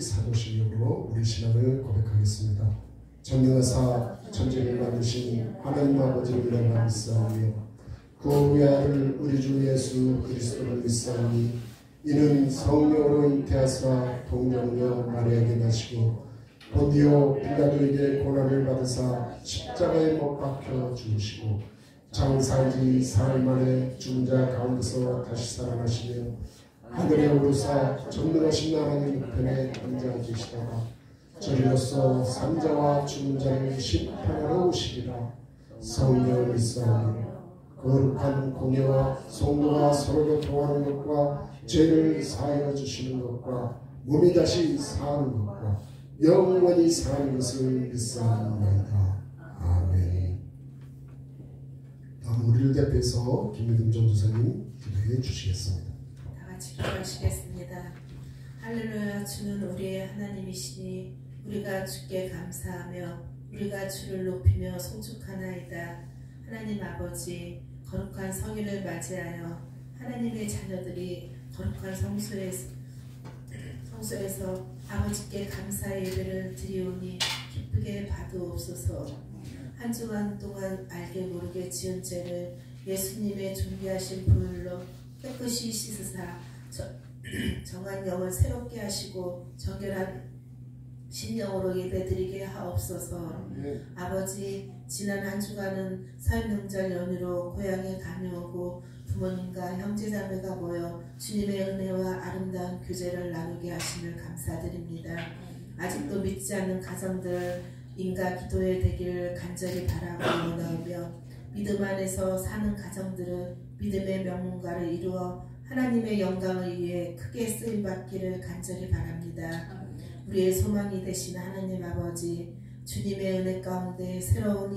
사도신경으로 우리 신앙을 고백하겠습니다. 전능하사 천지를 만드신 하나님 아버지를 내가 믿사오며 그 외아들 우리 주 예수 그리스도를 믿사오니 이는 성령으로 잉태하사 동정녀 마리아에게 나시고 본디오 빌라도에게 고난을 받으사 십자가에 못 박혀 죽으시고 장사한 지 사흘 만에 죽은 자 가운데서 다시 살아나시며 하늘에 오르사 전능하신 하나님 우편에 앉아 계시다가 저리로서 산자와 죽은 자를 심판하러 오시리라. 성령을 믿사오니 거룩한 공예와 성도가 서로를 통하는 것과 죄를 사하여 주시는 것과 몸이 다시 사는 것과 영원히 사는 것을 믿사옵나이다. 아멘. 다음 우리를 대표해서 김유금 전도사님 기도해 주시겠습니다. 같이 기도하시겠습니다. 할렐루야. 주는 우리의 하나님이시니 우리가 주께 감사하며 우리가 주를 높이며 송축하나이다. 하나님 아버지, 거룩한 성일을 맞이하여 하나님의 자녀들이 거룩한 성소에서 아버지께 감사의 예배를 드리오니 기쁘게 봐두옵소서. 한 주간 동안 알게 모르게 지은 죄를 예수님의 존귀하신 보혈로 깨끗이 씻으사 정한 영을 새롭게 하시고 정결한 신령으로 예배드리게 하옵소서. 아버지, 지난 한 주간은 설명절 연휴로 고향에 다녀오고 부모님과 형제자매가 모여 주님의 은혜와 아름다운 교제를 나누게 하심을 감사드립니다. 아직도 믿지 않는 가정들 인가 기도의 되기를 간절히 바라고 원하오며 믿음 안에서 사는 가정들은 믿음의 명문가를 이루어 하나님의 영광을 위해 크게 쓰임받기를 간절히 바랍니다. 우리의 소망이 되신 하나님 아버지, 주님의 은혜 가운데 새로운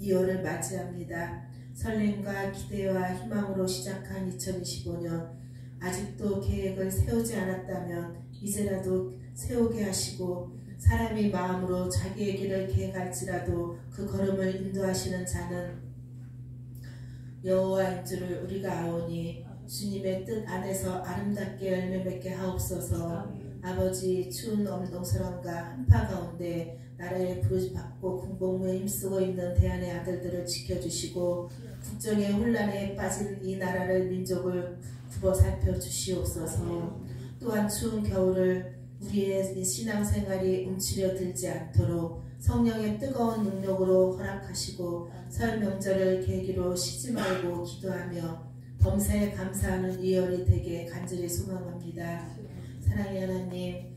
2월을 맞이합니다. 설렘과 기대와 희망으로 시작한 2025년, 아직도 계획을 세우지 않았다면 이제라도 세우게 하시고, 사람이 마음으로 자기의 길을 계획할지라도 그 걸음을 인도하시는 자는 여호와인 줄을 우리가 아오니 주님의 뜻 안에서 아름답게 열매 맺게 하옵소서. 아버지, 추운 엄동설함과 한파 가운데 나라의 부르짖고 군복무에 힘쓰고 있는 대한의 아들들을 지켜주시고 국정의 혼란에 빠진 이 나라를 민족을 굽어 살펴주시옵소서. 또한 추운 겨울을 우리의 신앙생활이 움츠려 들지 않도록 성령의 뜨거운 능력으로 허락하시고 설 명절을 계기로 쉬지 말고 기도하며 범사에 감사하는 2월이 되게 간절히 소망합니다. 사랑의 하나님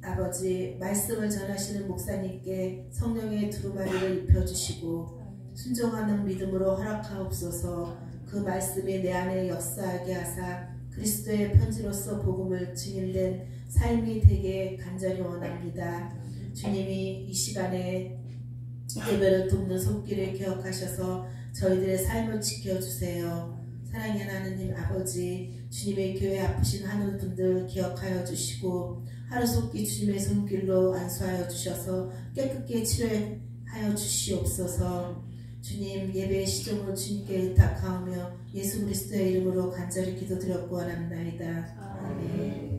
아버지, 말씀을 전하시는 목사님께 성령의 두루마리를 입혀주시고 순종하는 믿음으로 허락하옵소서. 그 말씀이 내 안에 역사하게 하사 그리스도의 편지로서 복음을 증인된 삶이 되게 간절히 원합니다. 주님이 이 시간에 예배를 돕는 손길을 기억하셔서 저희들의 삶을 지켜주세요. 사랑의 하나님 아버지, 주님의 교회 아프신 하늘 분들 기억하여 주시고 하루속히 주님의 손길로 안수하여 주셔서 깨끗게 치료하여 주시옵소서. 주님, 예배의 시종으로 주님께 의탁하오며 예수 그리스도의 이름으로 간절히 기도드렸고 원합나이다. 아멘.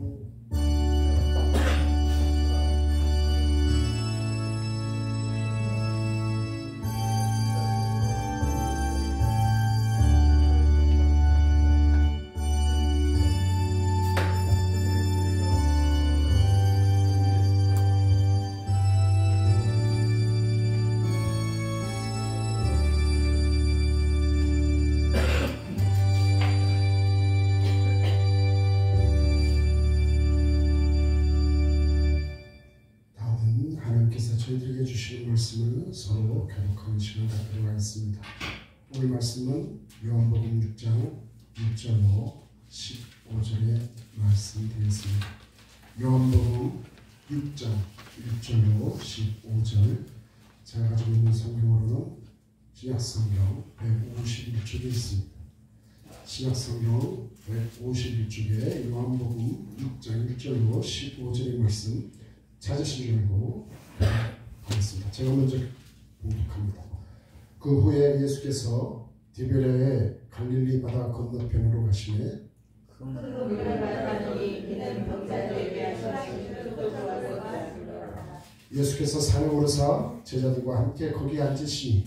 말씀을 서로 교독하는 시간을 갖도록 하겠습니다. 오늘 말씀은 요한복음 6장 6절로 15절의 말씀이 되겠습니다. 요한복음 6장 6절로 15절, 제가 가지고 있는 성경으로는 신약성경 151쪽에 있습니다. 신약성경 151쪽에 요한복음 6장 1절로 15절의 말씀 찾으시기 바라고 하겠습니다. 제가 먼저 공독합니다. 그 후에 예수께서 디베랴의 갈릴리 바다 건너편으로 가시매 예수께서 산에 오르사 제자들과 함께 거기 앉으시니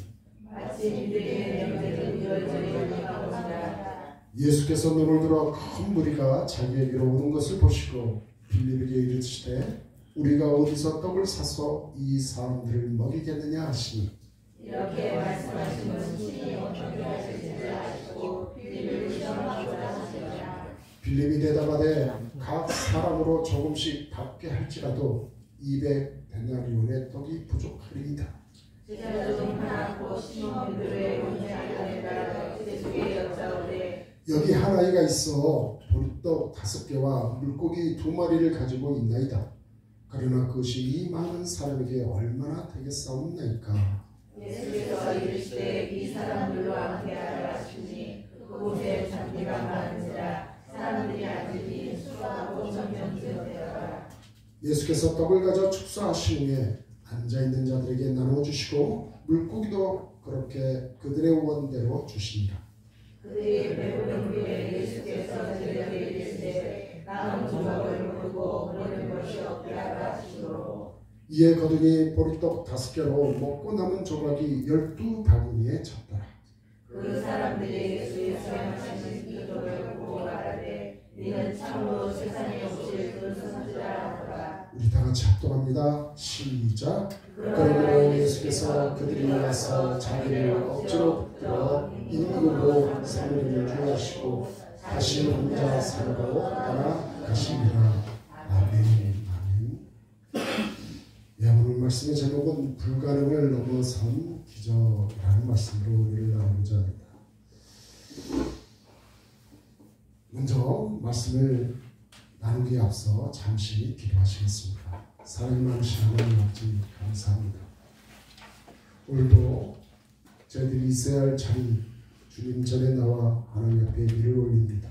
예수께서 눈을 들어 큰 무리가 자기에게로 오는 것을 보시고 빌립에게 이르시되 우리가 어디서 떡을 사서 이 사람들을 먹이겠느냐 하시니 이렇게 말씀하시면 친히 어떻게 하실지 아시고 빌립을 시험하고자 하시니라. 빌립이 대답하되 각 사람으로 조금씩 받게 할지라도 200데나리온의 떡이 부족하리이다. 제자중 하나 곧 시몬 베드로의 혼자 아니라 예수께 여짜오되 여기 한 아이가 있어 보리떡 5개와 물고기 2마리를 가지고 있나이다. 그러나 그것이 이 많은 사람에게 얼마나 되겠사옵나이까. 예수께서 이르시되 이 사람들과 함께하라 하시니 그곳에 잔디가 많으니라. 사람들이 앉으니 수가 5,000명 되었더라. 예수께서 떡을 가져 축사하신 후에 앉아있는 자들에게 나눠주시고 물고기도 그렇게 그들의 원대로 주시니라. 그들이 배부른 후에 예수께서 제자들에게 이르시되 남은 조각을 물고 버리는 것이 없게 하라 하시므로 이에 거두니 보리떡 5개로 먹고 남은 조각이 12바구니에 찼더라. 그 사람들이 예수의 사용하시는 이 떡을 보고 말하되 이는 참으로 세상에 오실 그 선지자라 하더라. 우리 다 같이 합동합니다. 시작. 그러므로 예수께서 그들이 와서 자기를 억지로 붙들어 인구로 사무리를 주하시고 다시 혼자 산으로 떠나 가시니라. 아멘. 예, 오늘 말씀의 제목은 불가능을 넘어선 기적이라는 말씀으로 오늘 나누고자 합니다. 먼저 말씀을 나누기에 앞서 잠시 기도하시겠습니다. 사랑이 많으신 하나님 아버지 감사합니다. 오늘도 저희들이 있어야 할 자리 주님 전에 나와 하나님 앞에 일을 올립니다.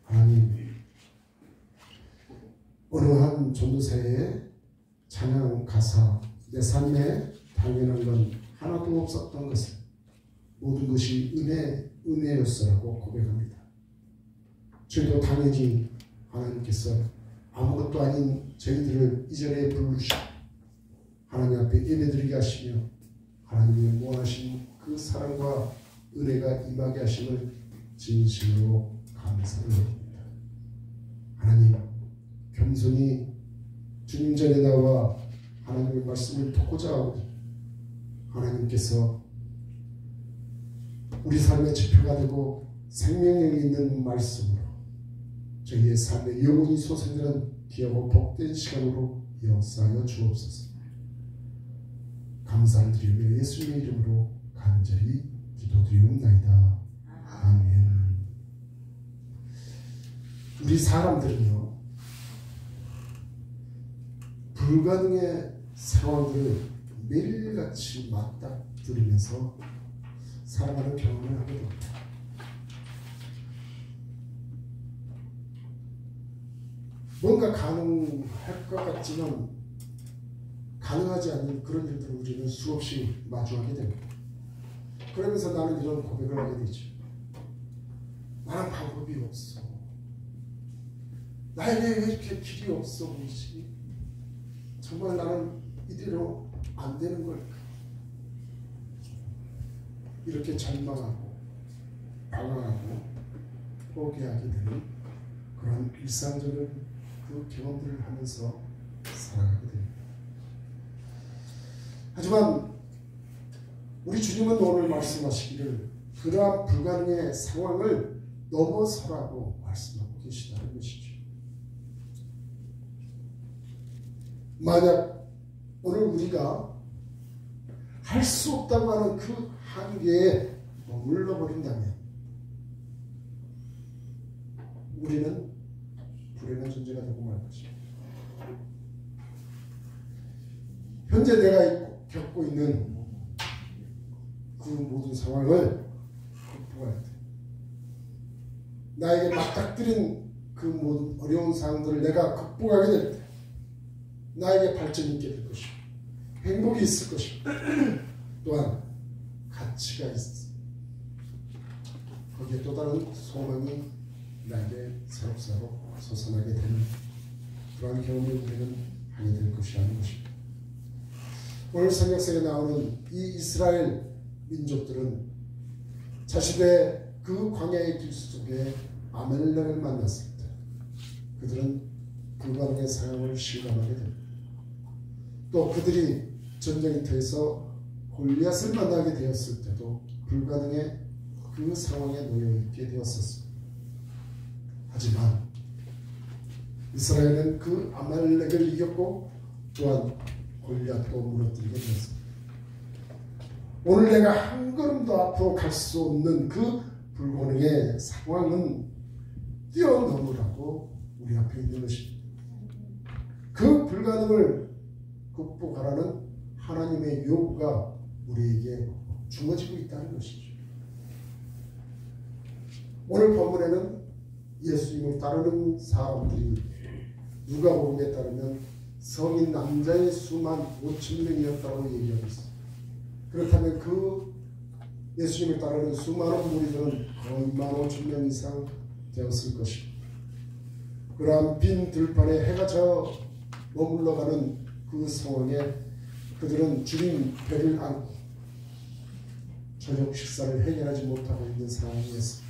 하나님, 어느 한 전도사의 찬양 가사, 내 삶에 당연한 건 하나도 없었던 것을 모든 것이 은혜였어라고 고백합니다. 저희도 당연히 하나님께서 아무것도 아닌 저희들을 이 자리에 부르시고 하나님 앞에 예배드리게 하시며 하나님의 무한하신 그 사랑과 은혜가 임하게 하심을 진심으로 감사를 드립니다. 하나님, 겸손히 주님 전에 나와 하나님의 말씀을 듣고자 하오니 하나님께서 우리 삶의 지표가 되고 생명력이 있는 말씀으로 저희의 삶의 영혼이 솟아내는 귀하고 복된 시간으로 역사하여 주옵소서. 감사를 드리며 예수님의 이름으로 간절히 기도드리옵나이다. 아멘. 우리 사람들은요, 불가능의 상황들을 매일같이 맞닥뜨리면서 살아가는 경험을 하게 됩니다. 뭔가 가능할 것 같지만 가능하지 않는 그런 일들을 우리는 수없이 마주하게 됩니다. 그러면서 나는 이런 고백을 하게 되죠. 나는 방법이 없어. 나에게 왜 이렇게 길이 없어 보이지? 정말 나는 이대로 안 되는 걸까? 이렇게 절망하고 방황하고 포기하게 되는 그런 일상적인 그 경험들을 하면서 살아가게 됩니다. 하지만 우리 주님은 오늘 말씀하시기를 그러한 불가능의 상황을 넘어서라고 말씀하고 계시다는 것이죠. 만약 오늘 우리가 할 수 없다고 하는 그 한계에 머물러 버린다면 우리는 불행한 존재가 되고 말 것입니다. 현재 내가 겪고 있는 그 모든 상황을 극복할 때, 나에게 맞닥뜨린 그 모든 어려운 상황들을 내가 극복하게 될 때 나에게 발전이 있게 될 것이고 행복이 있을 것이고 또한 가치가 있어 거기에 또 다른 소망이 나에게 새록새록 솟아나게 되는 그러한 경험을 우리는 하게 될 것이라는 것입니다. 오늘 성경책에 나오는 이 이스라엘 민족들은 자신의 그 광야의 길 속에 아멜렉을 만났을 때 그들은 불가능의 상황을 실감하게 됩니다. 또 그들이 전쟁터에서 골리앗을 만나게 되었을 때도 불가능의 그 상황에 놓여 있게 되었었습니다. 하지만 이스라엘은 그 아말렉을 이겼고 또한 골리앗도 무너뜨리게 되었습니다. 오늘 내가 한 걸음도 앞으로 갈 수 없는 그 불가능의 상황은 뛰어넘으라고 우리 앞에 있는 것입니다. 그 불가능을 극복하라는 하나님의 요구가 우리에게 주어지고 있다는 것이죠. 오늘 본문에는 예수님을 따르는 사람들이 누가복음에 따르면 성인 남자의 수만 5,000명이었다고 얘기하고 있습니다. 그렇다면 그 예수님을 따르는 수많은 무리들은 거의 15,000명 이상 되었을 것입니다. 그러한 빈 들판에 해가 져 머물러가는 그 상황에 그들은 주님 배를 안고 저녁 식사를 해결하지 못하고 있는 상황이었습니다.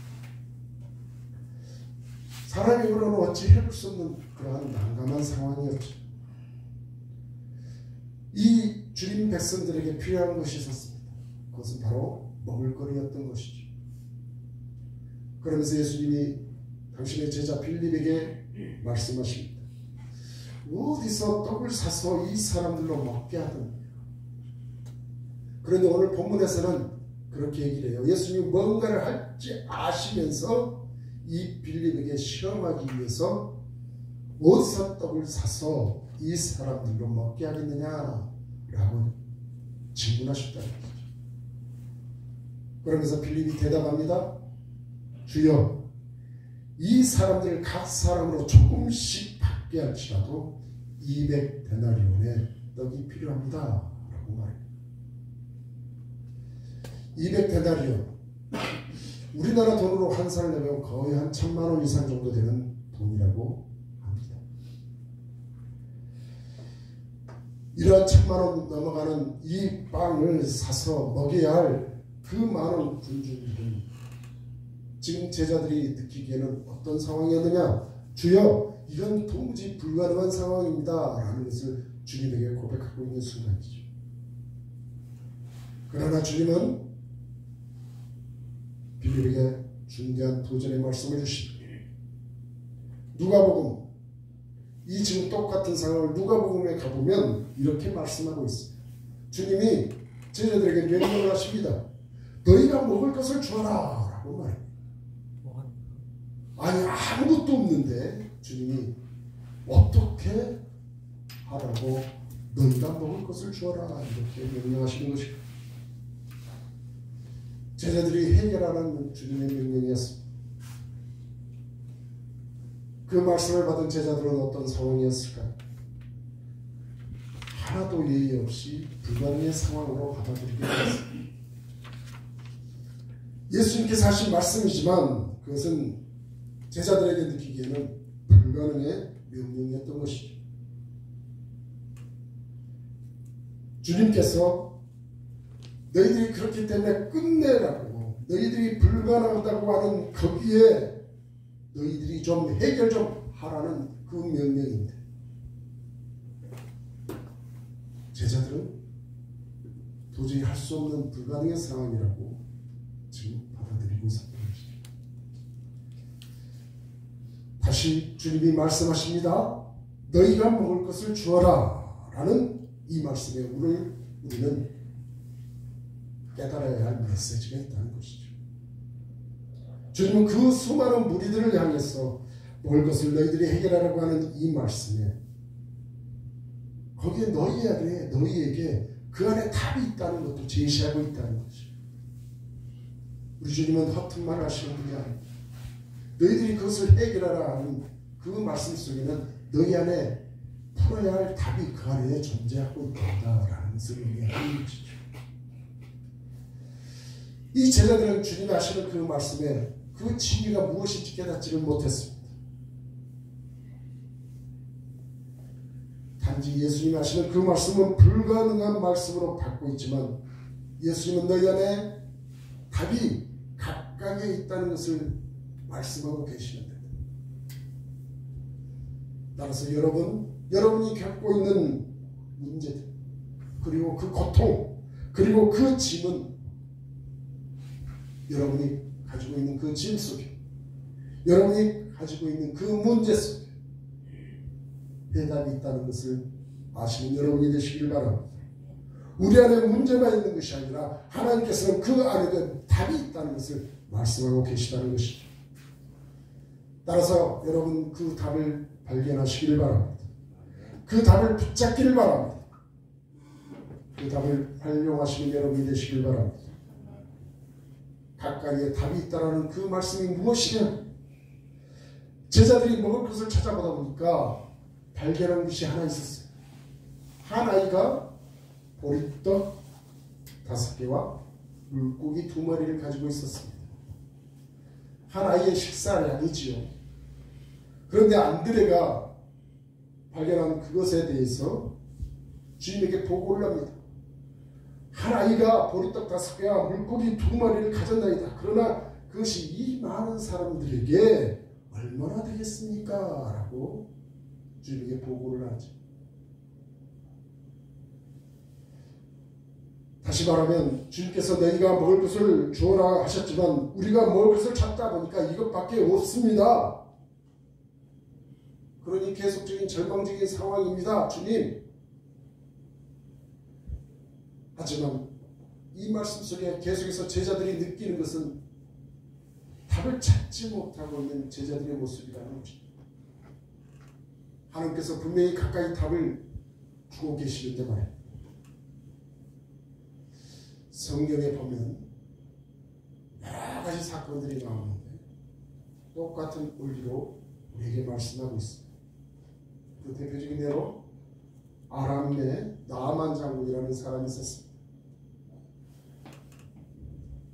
사람이 그러면 어찌 해볼 수 없는 그러한 난감한 상황이었죠. 이 주님 백성들에게 필요한 것이 있었습니다. 그것은 바로 먹을거리였던 것이죠. 그러면서 예수님이 당신의 제자 빌립에게 말씀하십니다. 어디서 떡을 사서 이 사람들로 먹게 하든. 그런데 오늘 본문에서는 그렇게 얘기를 해요. 예수님이 뭔가를 할지 아시면서 이 빌립에게 시험하기 위해서 어디서 떡을 사서 이 사람들로 먹게 하겠느냐라고 질문하셨다는 거죠. 그러면서 빌립이 대답합니다. 주여, 이 사람들을 각 사람으로 조금씩 받게 할지라도 200데나리온의 떡이 필요합니다 라고 말합니다. 200데나리온, 우리나라 돈으로 환산을 내면 거의 한 1,000만 원 이상 정도 되는 돈이라고 합니다. 이러한 1,000만 원 넘어가는 이 빵을 사서 먹여야 할 그 많은 군중들은 지금 제자들이 느끼기에는 어떤 상황이었느냐? 주여, 이건 도무지 불가능한 상황입니다 라는 것을 주님에게 고백하고 있는 순간이죠. 그러나 주님은 빌립에게 중대한 도전의 말씀을 주십니다. 누가복음, 이 지금 똑같은 상황을 누가복음에 가보면 이렇게 말씀하고 있습니다. 주님이 제자들에게 명령을 하십니다. 너희가 먹을 것을 주어라 라고 말합니다. 아니, 아무것도 없는데 주님이 어떻게 하라고 너희가 먹을 것을 주어라 이렇게 명령하시는 것입니다. 제자들이 해결하라는 주님의 명령이었습니다. 그 말씀을 받은 제자들은 어떤 상황이었을까요? 하나도 예의 없이 불가능의 상황으로 받아들이게 되었습니다. 예수님께서 하신 말씀이지만 그것은 제자들에게 느끼기에는 불가능의 명령이었던 것이죠. 주님께서 너희들이 그렇기 때문에 끝내라고, 너희들이 불가능하다고 하는 거기에 너희들이 좀 해결 좀 하라는 그 명령인데 제자들은 도저히 할 수 없는 불가능의 상황이라고 지금 받아들이고 있었던 것입니다. 다시 주님이 말씀하십니다. 너희가 먹을 것을 주어라 라는 이 말씀에 오늘 우리는 깨달아야 할 메시지가 있다는 것이죠. 주님은 그 수많은 무리들을 향해서 먹을 것을 너희들이 해결하라고 하는 이 말씀에 거기에 너희에게 그 안에 답이 있다는 것도 제시하고 있다는 것이죠. 우리 주님은 허튼 말을 하시는 분이 아닙니다. 너희들이 그것을 해결하라 하는 그 말씀 속에는 너희 안에 풀어야 할 답이 그 안에 존재하고 있다라는 것을 의미하는 것이죠. 이 제자들은 주님이 하시는 그 말씀에 그 진리가 무엇인지 깨닫지를 못했습니다. 단지 예수님이 하시는 그 말씀은 불가능한 말씀으로 받고 있지만 예수님은 너희 안에 답이 각각에 있다는 것을 말씀하고 계시는데, 따라서 여러분이 겪고 있는 문제들, 그리고 그 고통, 그리고 그 짐은 여러분이 가지고 있는 그 짐 속에, 여러분이 가지고 있는 그 문제 속에 해답이 있다는 것을 아시는 여러분이 되시길 바랍니다. 우리 안에 문제가 있는 것이 아니라 하나님께서는 그 안에 답이 있다는 것을 말씀하고 계시다는 것이죠. 따라서 여러분 그 답을 발견하시기를 바랍니다. 그 답을 붙잡기를 바랍니다. 그 답을 활용하시는 여러분이 되시길 바랍니다. 각각의 답이 있다라는 그 말씀이 무엇이냐? 제자들이 먹을 것을 찾아보다 보니까 발견한 것이 하나 있었어요. 한 아이가 보리떡 5개와 물고기 2마리를 가지고 있었습니다. 한 아이의 식사량이지요. 그런데 안드레가 발견한 그것에 대해서 주님에게 보고를 합니다. 한 아이가 보리떡 5개와 물고기 2마리를 가졌나이다. 그러나 그것이 이 많은 사람들에게 얼마나 되겠습니까? 라고 주님에게 보고를 하죠. 다시 말하면 주님께서 너희가 먹을 것을 주어라 하셨지만 우리가 먹을 것을 찾다 보니까 이것밖에 없습니다. 그러니 계속적인 절망적인 상황입니다. 주님. 하지만 이 말씀 속에 계속해서 제자들이 느끼는 것은 답을 찾지 못하고 있는 제자들의 모습이라는 것입니다. 하나님께서 분명히 가까이 답을 주고 계시는데 말이에요. 성경에 보면 여러 가지 사건들이 나오는데 똑같은 원리로 우리에게 말씀하고 있습니다. 그 대표적인 예로 아람의 나아만 장군이라는 사람이 있었습니다.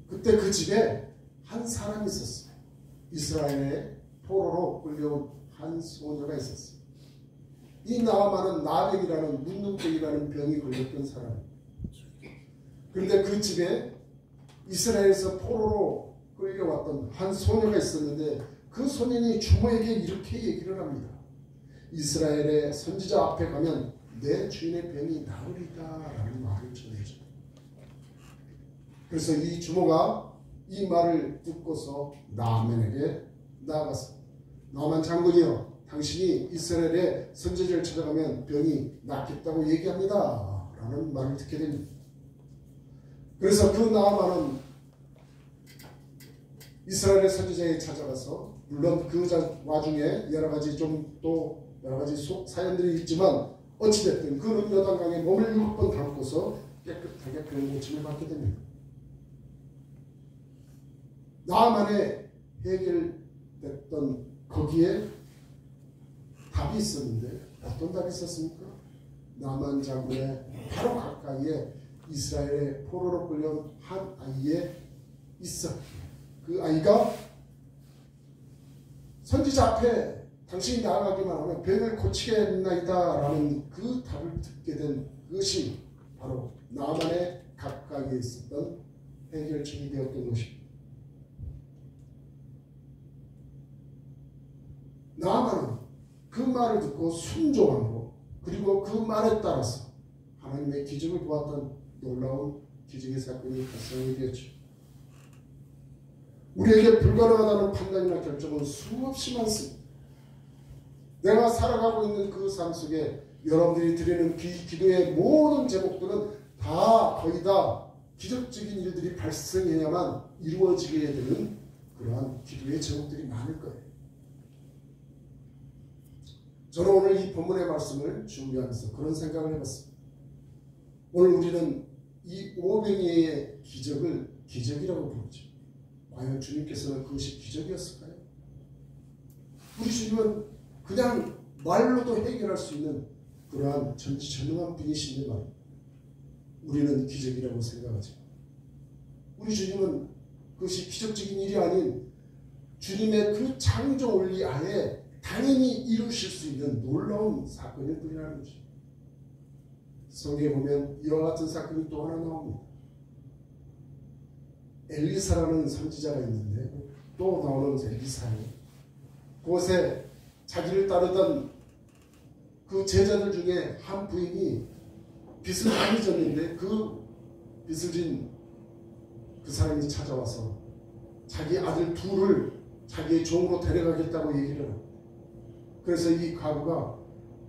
그때 그 집에 한 사람이 있었어요. 이스라엘의 포로로 끌려온 한 소녀가 있었어요. 이 나아만은 나백이라는 문둥병이라는 병이 걸렸던 사람입니다. 그런데 그 집에 이스라엘에서 포로로 끌려왔던 한 소녀가 있었는데 그 소년이 주모에게 이렇게 얘기를 합니다. 이스라엘의 선지자 앞에 가면 내 주인의 병이 나으리다 라는 말을 전해줘. 그래서 이 주모가 이 말을 듣고서 나아만에게 나아갔어. 나아만 장군이여, 당신이 이스라엘의 선지자를 찾아가면 병이 낫겠다고 얘기합니다 라는 말을 듣게 됩니다. 그래서 그 나아만은 이스라엘의 선지자에 찾아가서, 물론 그 와중에 여러 가지 사연들이 있지만 어찌됐든 그는 요단강에 몸을 7번 담고서 깨끗하게 병 고침을 받게 됩니다. 나아만에 해결됐던 거기에 답이 있었는데 어떤 답이 있었습니까? 나아만 장군의 바로 가까이에 이스라엘의 포로로 끌려온 한 아이에 있어. 그 아이가 선지자 앞에 당신이 나아가기만 하면 병을 고치겠나이다 라는 그 답을 듣게 된 것이 바로 나아만의 가까이에 있었던 해결책이 되었던 것입니다. 나아만은 그 말을 듣고 순종하고 그리고 그 말에 따라서 하나님의 기적을 보았던 놀라운 기적의 사건이 발생이 되었죠. 우리에게 불가능하다는 판단이나 결정은 수없이 많습니다. 내가 살아가고 있는 그 삶 속에 여러분들이 드리는 기도의 모든 제목들은 다 거의 다 기적적인 일들이 발생해야만 이루어지게 되는 그러한 기도의 제목들이 많을 거예요. 저는 오늘 이 본문의 말씀을 준비하면서 그런 생각을 해봤습니다. 오늘 우리는 이 오병이의 기적을 기적이라고 부르죠. 과연 주님께서는 그것이 기적이었을까요? 우리 주님은 그냥 말로도 해결할 수 있는 그러한 전지전능한 분이신데 말입니다. 우리는 기적이라고 생각하죠. 우리 주님은 그것이 기적적인 일이 아닌 주님의 그 창조 원리 안에 당연히 이루실 수 있는 놀라운 사건일 뿐이라는 거죠. 성경에 보면 이와 같은 사건이 또 하나 나옵니다. 엘리사라는 선지자가 있는데 또 나오는 엘리사예요. 그곳에 자기를 따르던 그 제자들 중에 한 부인이 빚을 많이 졌는데 그 빚을 진 그 사람이 찾아와서 자기 아들 둘을 자기의 종으로 데려가겠다고 얘기를 합니다. 그래서 이 과부가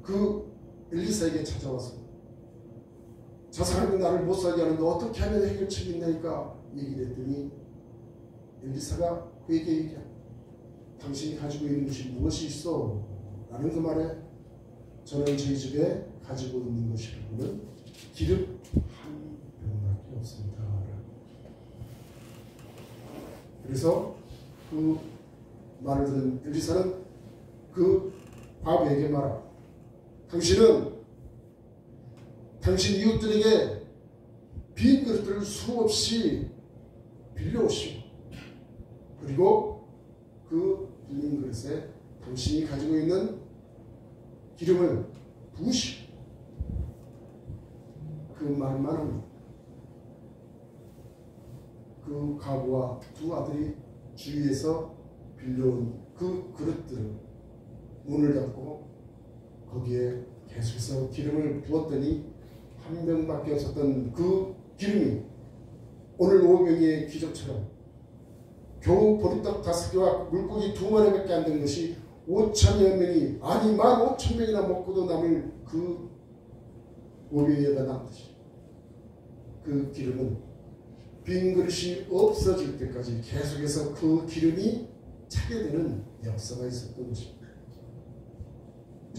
그 엘리사에게 찾아와서 저 사람이 나를 못 살게 하는데 어떻게 하면 해결책이 있나니까 얘기를 했더니 엘리사가 그에게 얘기합니다. 당신이 가지고 있는 것이 무엇이 있어? 라는 그 말에 저는 저희 집에 가지고 있는 것이라고는 기름 한 병밖에 없습니다. 그래서 그 말을 듣는 엘리사는 그 과부에게 말합니다. 당신은 당신 이웃들에게 빈 그릇들을 수없이 빌려오시오. 그리고 그 빈 그릇에 당신이 가지고 있는 기름을 부으시오. 그 말만 합니다. 그 과부와 두 아들이 주위에서 빌려온 그 그릇들을 문을 닫고 거기에 계속해서 기름을 부었더니 한 병밖에 없었던 그 기름이 오늘 오병이의 기적처럼 겨우 보리떡 5개와 물고기 2마리밖에 안 된 것이 5천여 명이 아니 15,000명이나 먹고도 남을 그 오병이가 남듯이 그 기름은 빈 그릇이 없어질 때까지 계속해서 그 기름이 차게 되는 역사가 있었던 것입니다.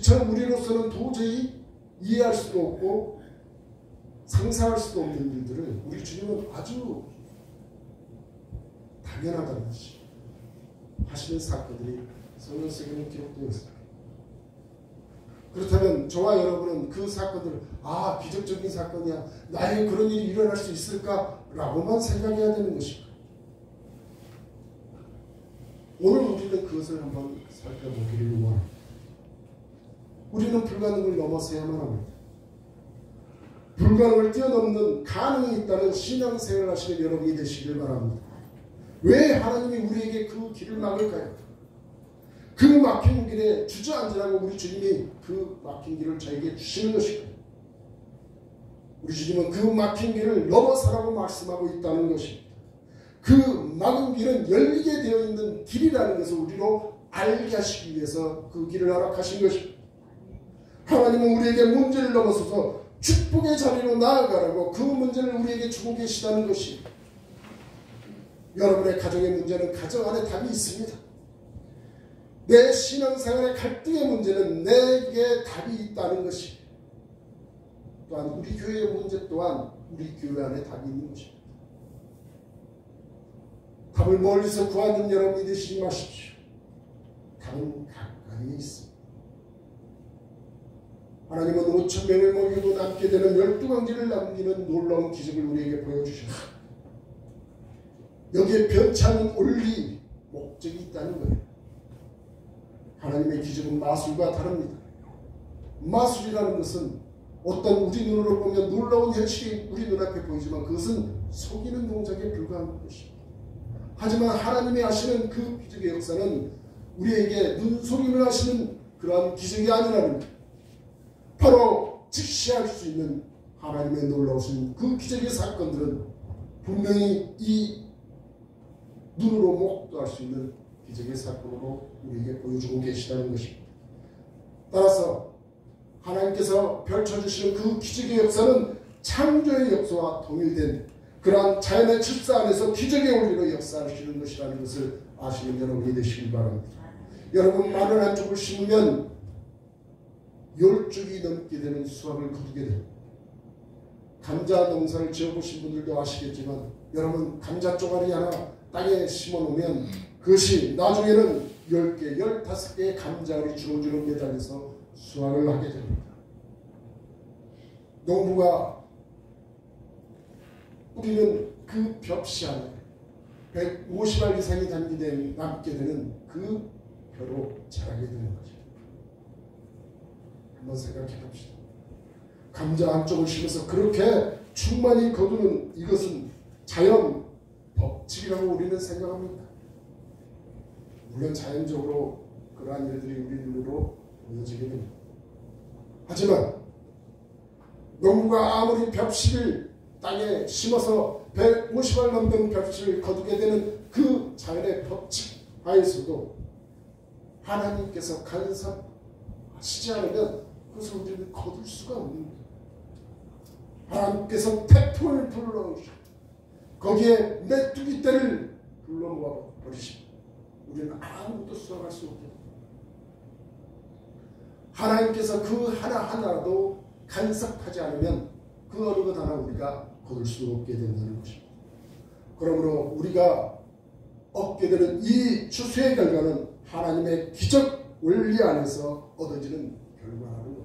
참 우리로서는 도저히 이해할 수도 없고 상상할 수도 없는 일들을 우리 주님은 아주 당연하다는 것이 하시는 사건들이 성경 속에는 기록되어 있습니다. 그렇다면 저와 여러분은 그 사건들을 기적적인 사건이야, 나에게 그런 일이 일어날 수 있을까라고만 생각해야 되는 것입니다. 오늘 우리는 그것을 한번 살펴보기를 원합니다. 우리는 불가능을 넘어서야만 합니다. 불가능을 뛰어넘는 가능이 있다는 신앙생활을 하시는 여러분이 되시길 바랍니다. 왜 하나님이 우리에게 그 길을 막을까요? 그 막힌 길에 주저앉으라고 우리 주님이 그 막힌 길을 저에게 주시는 것입니다. 우리 주님은 그 막힌 길을 넘어서라고 말씀하고 있다는 것입니다. 그 막은 길은 열리게 되어 있는 길이라는 것을 우리로 알게 하시기 위해서 그 길을 허락하신 것입니다. 하나님은 우리에게 문제를 넘어서서 축복의 자리로 나아가라고 그 문제를 우리에게 주고 계시다는 것입니다. 여러분의 가정의 문제는 가정 안에 답이 있습니다. 내 신앙생활의 갈등의 문제는 내게 답이 있다는 것입니다. 또한 우리 교회의 문제 또한 우리 교회 안에 답이 있는 것입니다. 답을 멀리서 구하는 여러분이 되시지 마십시오. 답은 가까이에 있습니다. 하나님은 5,000명을 먹이고 남게 되는 12광지를 남기는 놀라운 기적을 우리에게 보여주셨습니다. 여기에 변치 않는 원리, 목적이 있다는 거예요. 하나님의 기적은 마술과 다릅니다. 마술이라는 것은 어떤 우리 눈으로 보면 놀라운 현실이 우리 눈앞에 보이지만 그것은 속이는 동작에 불과한 것입니다. 하지만 하나님이 하시는 그 기적의 역사는 우리에게 눈속임을 하시는 그러한 기적이 아니라는 것. 바로 직시할 수 있는 하나님의 놀라우신 그 기적의 사건들은 분명히 이 눈으로 목도할 수 있는 기적의 사건으로 우리에게 보여주고 계시다는 것입니다. 따라서 하나님께서 펼쳐주시는 그 기적의 역사는 창조의 역사와 동일된 그러한 자연의 질서 안에서 기적의 원리로 역사하시는 것이라는 것을 아시는 여러분이 되시길 바랍니다. 여러분 마늘 한 쪽을 심으면 10쪽이 넘게 되는 수확을 거두게 됩니다. 감자 농사를 지어보신 분들도 아시겠지만 여러분 감자 쪼가리 하나 땅에 심어놓으면 그것이 나중에는 10개, 15개의 감자알이 주렁주렁 매달려서 수확을 하게 됩니다. 농부가 뿌리는 그 벽시 안에 150알 이상이 남게 되는 그 벼로 자라게 되는 거죠. 한번 생각해 봅시다. 감자 한쪽을 심어서 그렇게 충만히 거두는 이것은 자연 법칙이라고 우리는 생각합니다. 물론 자연적으로 그러한 일들이 우리 눈으로 보여지게 됩니다. 하지만 농부가 아무리 벽식을 땅에 심어서 150알 넘는 벽식을 거두게 되는 그 자연의 법칙 하에서도 하나님께서 간섭하시지 않으면 그것을 우리는 거둘 수가 없는 거예요. 하나님께서 태풍을 불러오시고 거기에 메뚜기 떼를 불러모아 버리시고 우리는 아무것도 수확할 수 없게 됩니다. 하나님께서 그 하나하나도 간섭하지 않으면 그 어느 것 하나 우리가 거둘 수 없게 된다는 것입니다. 그러므로 우리가 얻게 되는 이 추수의 결과는 하나님의 기적 원리 안에서 얻어지는 결과라는 것.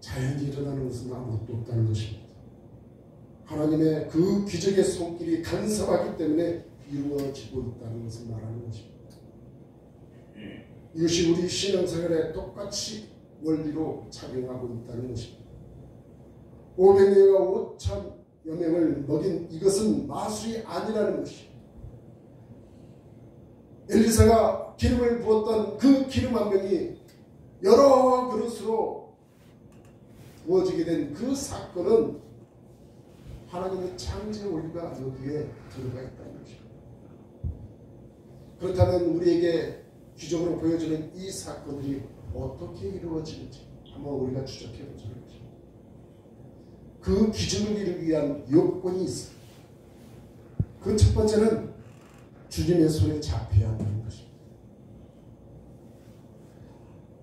자연이 일어나는 것은 아무것도 없다는 것입니다. 하나님의 그 기적의 손길이 간섭하기 때문에 이루어지고 있다는 것을 말하는 것입니다. 이것이 우리 신앙생활에 똑같이 원리로 작용하고 있다는 것입니다. 500명과 5,000여 명을 먹인 이것은 마술이 아니라는 것입니다. 엘리사가 기름을 부었던 그 기름 한 병이 여러 그릇으로 부어지게 된 그 사건은 하나님의 창조의 원리가 여기에 들어가 있다는 것입니다. 그렇다면 우리에게 기적으로 보여주는 이 사건들이 어떻게 이루어지는지 한번 우리가 추적해 보자는 것입니다. 그 기적을 이루기 위한 요건이 있습니다. 그 첫 번째는 주님의 손에 잡혀야 한다는 것입니다.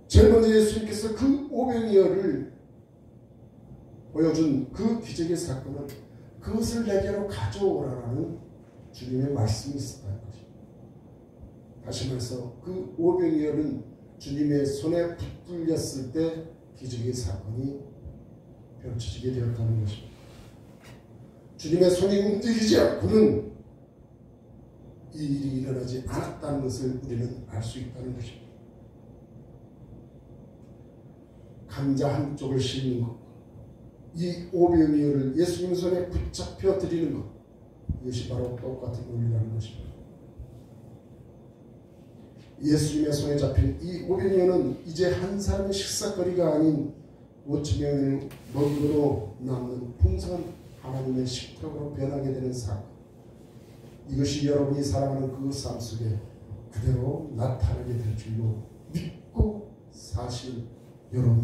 제일 먼저 예수님께서 그 오병이어를 보여준 그 기적의 사건은 그것을 내게로 가져오라는 주님의 말씀이 있었다는 것입니다. 다시 말해서 그 오병이어는 주님의 손에 붙들렸을 때 기적의 사건이 펼쳐지게 되었다는 것입니다. 주님의 손이 움직이지 않고는 이 일이 일어나지 않았다는 것을 우리는 알 수 있다는 것입니다. 감자 한쪽을 심는 것, 이 오병이어를 예수님 손에 붙잡혀 드리는 것, 이것이 바로 똑같은 원리라는 것입니다. 예수님의 손에 잡힌 이 오병이어는 이제 한 사람의 식사거리가 아닌 5,000명을 먹이로 남는 풍성한 하나님의 식탁으로 변하게 되는 사건, 이것이 여러분이 살아가는 그 삶 속에 그대로 나타나게 될 줄로 믿고 사실 여러분